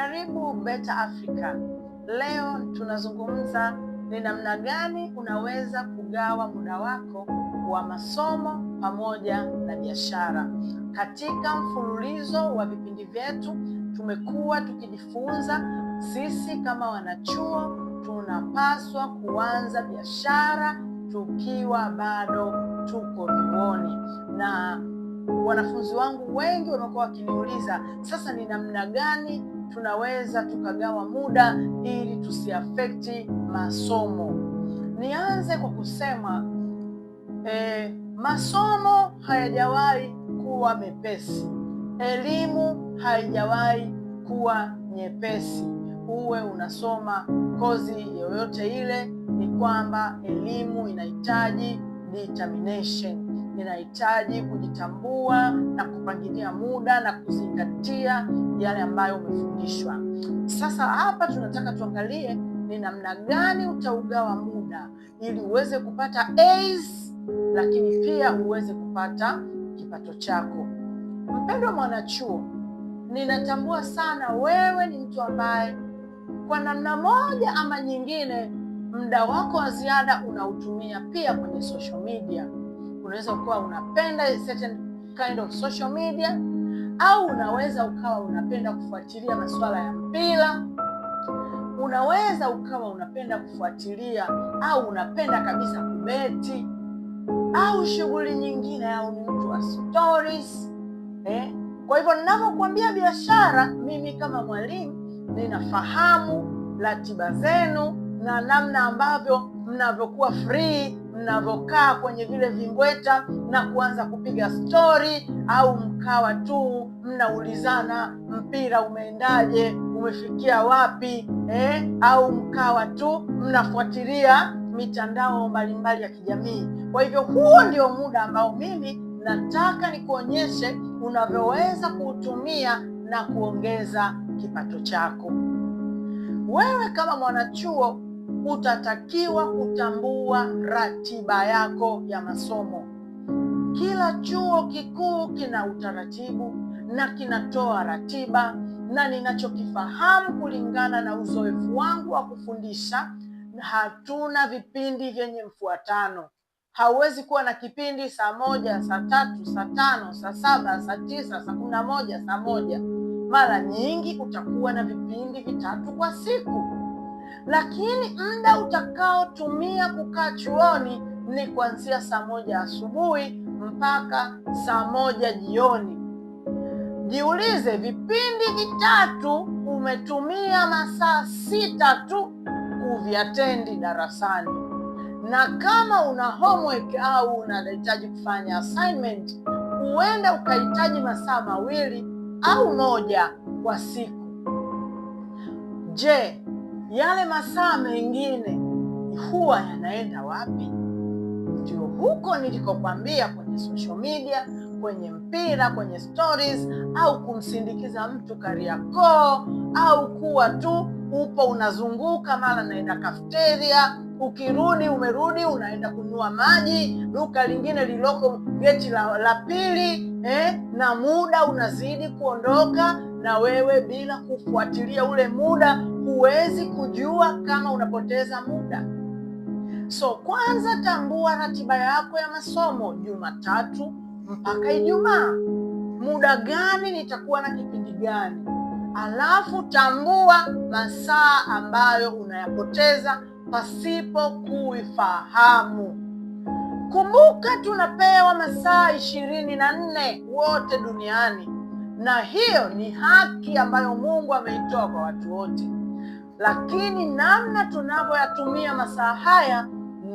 Karibu Better Africa. Leo tunazungumza ni namna gani unaweza kugawa muda wako wa masomo pamoja na biashara. Katika mfululizo wa vipindi vyetu tumekuwa tukijifunza sisi kama wanachuo tunapaswa kuanza biashara tukiwa bado tuko vyuoni, na wanafunzi wangu wengi wamekuwa wakiniuliza sasa ni namna gani tunaweza tukagawa muda ili tusiafekti masomo. Nianze kwa kusema masomo hayajawahi kuwa mepesi. Elimu haijawahi kuwa nyepesi. Uwe unasoma kozi yoyote ile, ni kwamba elimu inahitaji determination, inahitaji kujitambua na kupangilia muda na kuzingatia yale ambayo umefundishwa. Sasa hapa tunataka tuangalie ni namna gani utaugawa muda ili uweze kupata A's, lakini pia uweze kupata kipato chako. Mpendwa mwanachuo, ninatambua sana wewe ni mtu ambaye kwa namna moja ama nyingine muda wako wa ziada unautumia pia kwenye social media. Unaweza ukawa unapenda certain kind of social media, au unaweza ukawa unapenda kufuatilia masuala ya mpira, unaweza ukawa unapenda kufuatilia au unapenda kabisa kubeti au shughuli nyingine, au ni mtu wa stories. Kwa hivyo ninapokuambia biashara, mimi kama mwalimu ninafahamu ratiba zenu na namna ambavyo mnavyokuwa free, mnavyokaa kwenye vile vingweta na kuanza kupiga story, au mkawa tu mnaulizana mpira umeendaje, umefikia wapi, au mkawa tu mnafuatilia mitandao mbalimbali ya kijamii. Kwa hivyo huo ndio muda ambao mimi nataka nikuonyeshe unavyoweza kuutumia na kuongeza kipato chako. Wewe kama mwanachuo utatakiwa kutambua ratiba yako ya masomo. Kila chuo kikuu kina utaratibu na kinatoa ratiba, na ninachokifahamu kulingana na uzoefu wangu wa kufundisha, hatuna vipindi vyenye mfuatano. Hauwezi kuwa na kipindi saa 1, saa 3, saa 5, saa 7, saa 9, saa 11, saa 1. Mara nyingi utakuwa na vipindi 3 kwa siku, lakini muda utakaotumia kukaa chuoni ni kuanzia saa 1 asubuhi mpaka saa 1 jioni. Jiulize, vipindi 3 umetumia masaa 6 tu kuviatendi darasani, na kama una homework au unahitaji kufanya assignment, huenda ukahitaji masaa 2 au 1 kwa siku. Je, yale masaa mengine huwa yanaenda wapi? Ndio huko nilikokwambia, kwenye social media, kwenye mpira, kwenye stories, au kumsindikiza mtu Kariakoo, au kuwa tu upo unazunguka, mara naenda cafeteria, ukirudi umerudi unaenda kununua maji duka lingine liloko geti la pili, na muda unazidi kuondoka na wewe bila kufuatilia ule muda. Huwezi kujua kama unapoteza muda. So kwanza tambua ratiba yako ya masomo, Jumatatu mpaka Ijumaa. Muda gani nitakuwa na kipindi gani? Alafu tambua masaa ambayo unayapoteza pasipo kuifahamu. Kumbuka tunapewa masaa 24 wote duniani, na hiyo ni haki ambayo Mungu ameitoa kwa watu wote. Lakini namna tunavyoyatumia masaa haya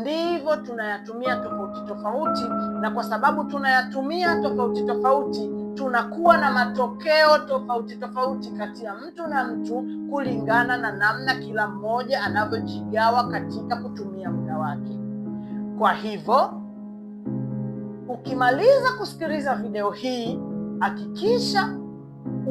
ndivyo tunayatumia tofauti tofauti, na kwa sababu tunayatumia tofauti tofauti tunakuwa na matokeo tofauti tofauti kati ya mtu na mtu, kulingana na namna kila mmoja anavyojigawa katika kutumia muda wake. Kwa hivyo ukimaliza kusikiliza video hii, hakikisha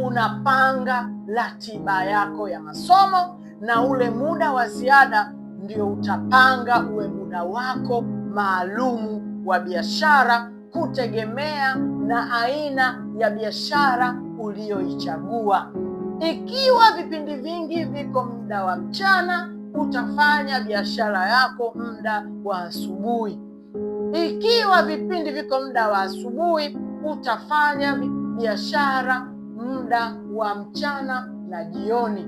unapanga ratiba yako ya masomo, na ule muda wa ziada ndio utapanga uwe muda wako maalumu wa biashara, kutegemea na aina ya biashara uliyoichagua. Ikiwa vipindi vingi viko muda wa mchana, utafanya biashara yako muda wa asubuhi. Ikiwa vipindi viko muda wa asubuhi, utafanya biashara muda wa mchana na jioni.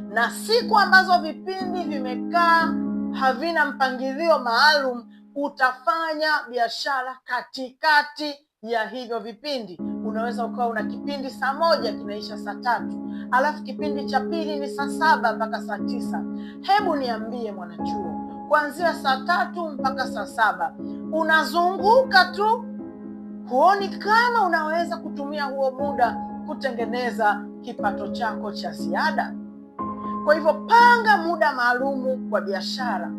Na siku ambazo vipindi vimekaa havina mpangilio maalum, utafanya biashara katikati ya hivyo vipindi. Unaweza ukawa una kipindi saa 1 kinaisha saa 3, alafu kipindi cha pili ni saa 7 mpaka saa 9. Hebu niambie mwanachuo, kuanzia saa 3 mpaka saa 7 unazunguka tu, huoni kama unaweza kutumia huo muda kutengeneza kipato chako cha ziada? Kwa hivyo panga muda maalumu kwa biashara.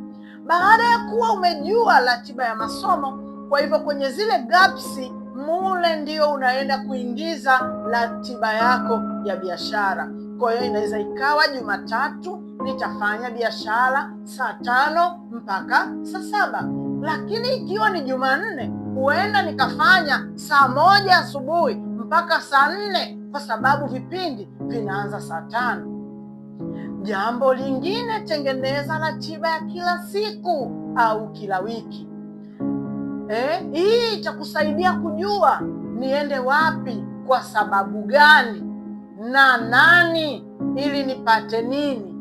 Baada ya kuwa umejua ratiba ya masomo, kwa hivyo kwenye zile gaps mule ndio unaenda kuingiza ratiba yako ya biashara. Kwa hiyo inaweza ikawa Jumatatu nitafanya biashara saa 5 mpaka saa 7, lakini ikiwa ni Jumanne huenda nikafanya saa 1 asubuhi mpaka saa 4, kwa sababu vipindi vinaanza saa 5. Jambo lingine, tengeneza ratiba ya kila siku au kila wiki. Hii itakusaidia kujua niende wapi, kwa sababu gani, na nani, ili nipate nini.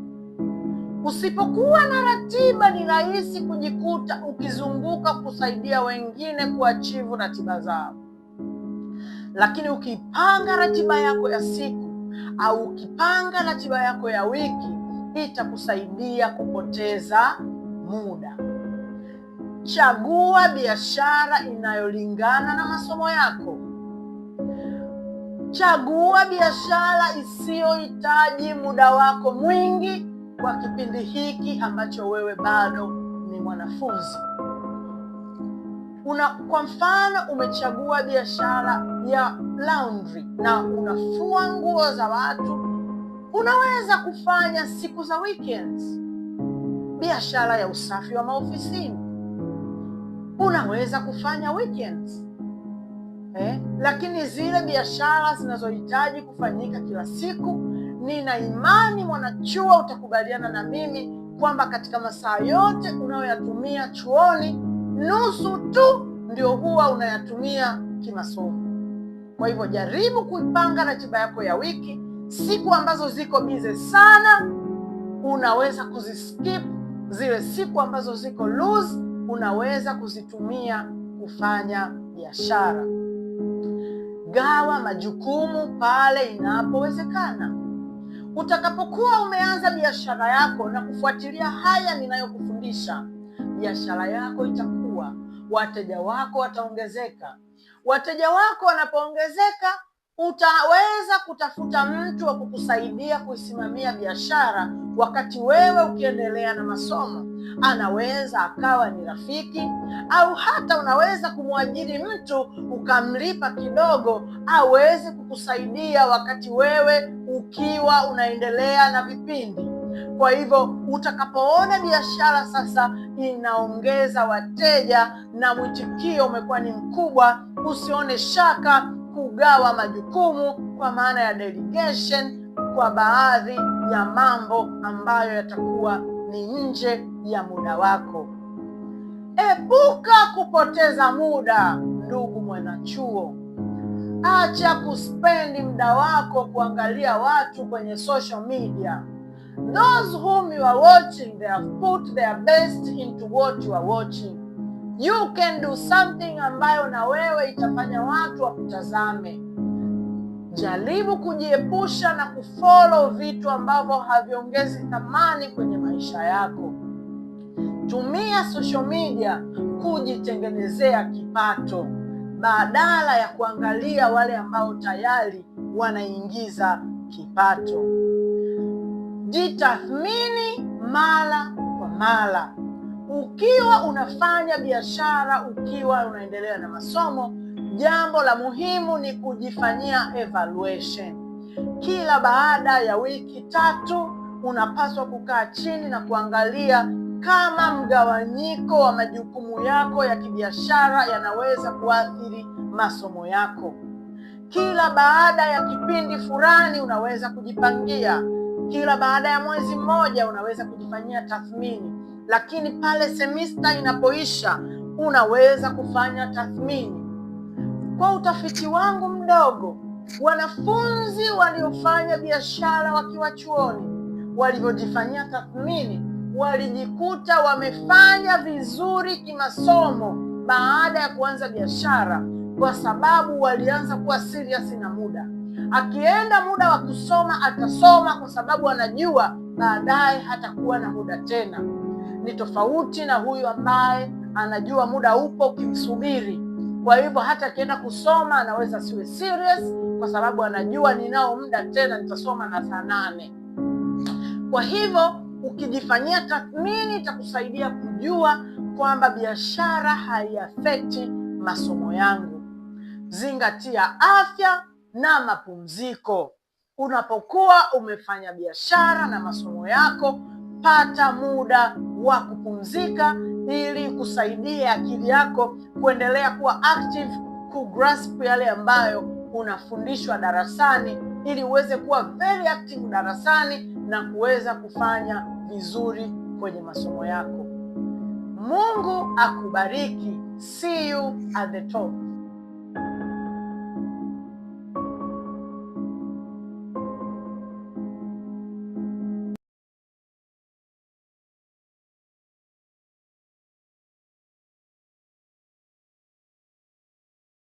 Usipokuwa na ratiba, ni rahisi kujikuta ukizunguka kusaidia wengine kuachivu ratiba zao. Lakini ukipanga ratiba yako ya siku au ukipanga ratiba yako ya wiki, itakusaidia kupoteza muda. Chagua biashara inayolingana na masomo yako. Chagua biashara isiyohitaji muda wako mwingi kwa kipindi hiki ambacho wewe bado ni mwanafunzi. Kwa mfano, umechagua biashara ya laundry na unafua nguo za watu, unaweza kufanya siku za weekends. Biashara ya usafi wa maofisini unaweza kufanya weekends. Lakini zile biashara zinazohitaji kufanyika kila siku, nina imani mwanachuo utakubaliana na mimi kwamba katika masaa yote unayoyatumia chuoni, nusu tu ndio huwa unayatumia kimasomo. Kwa hivyo jaribu kuipanga ratiba yako ya wiki. Siku ambazo ziko busy sana unaweza kuziskip. Zile siku ambazo ziko loose unaweza kuzitumia kufanya biashara. Gawa majukumu pale inapowezekana. Utakapokuwa umeanza biashara yako na kufuatilia haya ninayokufundisha, biashara yako itakuwa, wateja wako wataongezeka. Wateja wako wanapoongezeka, utaweza kutafuta mtu wa kukusaidia kuisimamia biashara wakati wewe ukiendelea na masomo. Anaweza akawa ni rafiki, au hata unaweza kumwajiri mtu ukamlipa kidogo aweze kukusaidia wakati wewe ukiwa unaendelea na vipindi. Kwa hivyo utakapoona biashara sasa inaongeza wateja na mwitikio umekuwa ni mkubwa, usione shaka kugawa majukumu kwa maana ya delegation kwa baadhi ya mambo ambayo yatakuwa ni nje ya muda wako. Epuka kupoteza muda, ndugu mwanachuo. Acha kuspendi muda wako kuangalia watu kwenye social media. Those whom you are watching, they have put their best into what you are watching. You can do something ambayo na wewe itafanya watu wakutazame. Jaribu kujiepusha na kufollow vitu ambavyo haviongezi thamani kwenye maisha yako. Tumia social media kujitengenezea kipato badala ya kuangalia wale ambao tayari wanaingiza kipato. Jitathmini mara kwa mara. Ukiwa unafanya biashara, ukiwa unaendelea na masomo, jambo la muhimu ni kujifanyia evaluation. Kila baada ya wiki 3 unapaswa kukaa chini na kuangalia kama mgawanyiko wa majukumu yako ya kibiashara yanaweza kuathiri masomo yako. Kila baada ya kipindi fulani unaweza kujipangia. Kila baada ya mwezi mmoja unaweza kujifanyia tathmini. Lakini pale semester inapoisha unaweza kufanya tathmini. Kwa utafiti wangu mdogo, wanafunzi waliofanya biashara wakiwa chuoni walivyojifanyia tathmini walijikuta wamefanya vizuri kimasomo baada ya kuanza biashara, kwa sababu walianza kuwa serious na muda. Akienda muda wa kusoma atasoma, kwa sababu anajua baadaye hatakuwa na muda tena. Ni tofauti na huyu ambaye anajua muda upo ukimsubiri. Kwa hivyo hata akienda kusoma anaweza siwe serious, kwa sababu anajua ninao muda tena, nitasoma na saa 8. Kwa hivyo ukijifanyia tathmini itakusaidia kujua kwamba biashara haiafekti masomo yangu. Zingatia afya na mapumziko. Unapokuwa umefanya biashara na masomo yako, pata muda wa kupumzika ili kusaidia akili yako kuendelea kuwa active, kugrasp yale ambayo unafundishwa darasani, ili uweze kuwa very active darasani na kuweza kufanya vizuri kwenye masomo yako. Mungu akubariki. See you at the top.